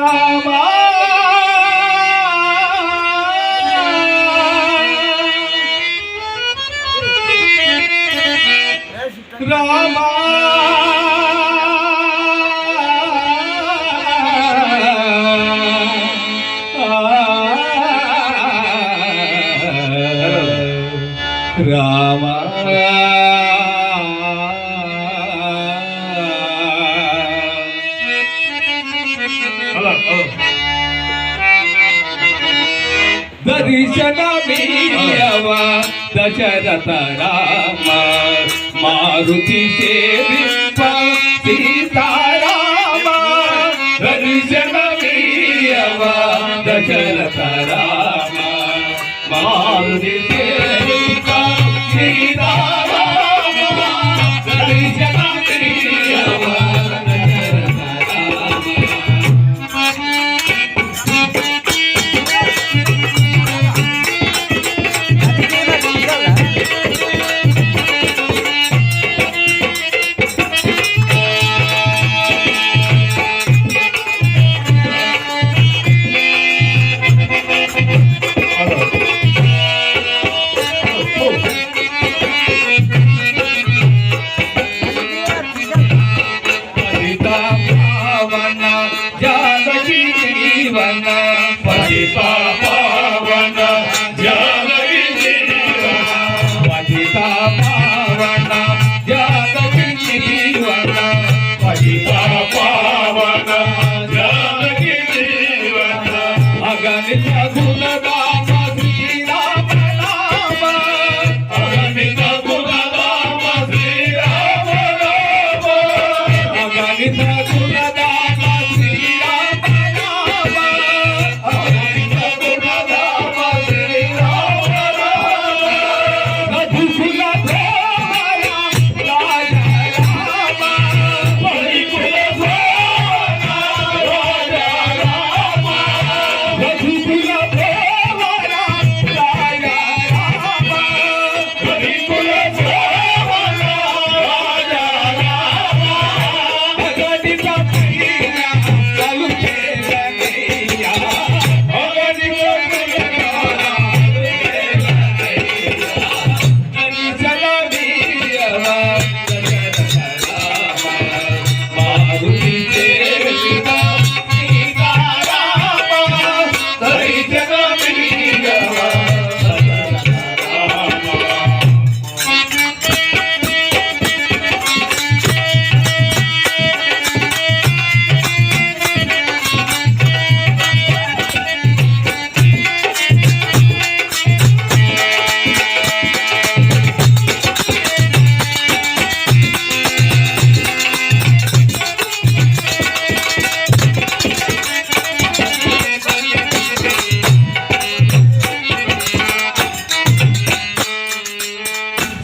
रामा रामा रामा दर्शनमीयवा दशरथ राम मारुति सेवित सीताराम दर्शनमीयवा दशरथ राम मारुति सेवित सीताराम दर्शनमीयवा पतिता पावन जानकी जीवन पतिता पावन जानकी जीवन पतिता पावन जानकी जीवन अगणित गुणगान श्री राम नाम अगणित गुणगान श्री राम नाम अगणित गुणगान श्री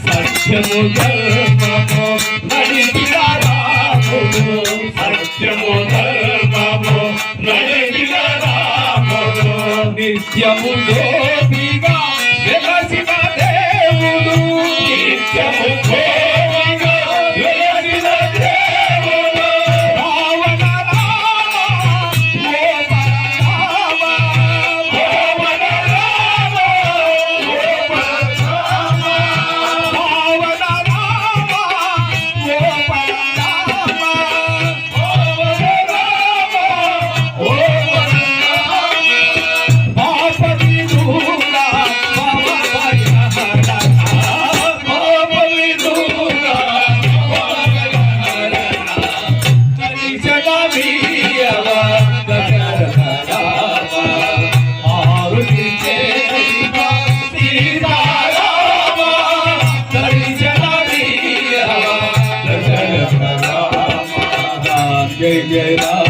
सत्यमु धर्ममु नडिगिरा रामुडु सत्यमु धर्ममु नडिगिरा रामुडु नित्यमु ज्योतिगा వెలసిన దేవుడు నిత్యము భోగంగా వెలసిన దేవుడు రావణ రామ ఓ పరమాత్మ రావణ రామ ఓ పరమాత్మ రావణ రామ ఓ పరమాత్మ రావణ రామ ఓ పరమాత్మ పాపని దూరా जय जय राम।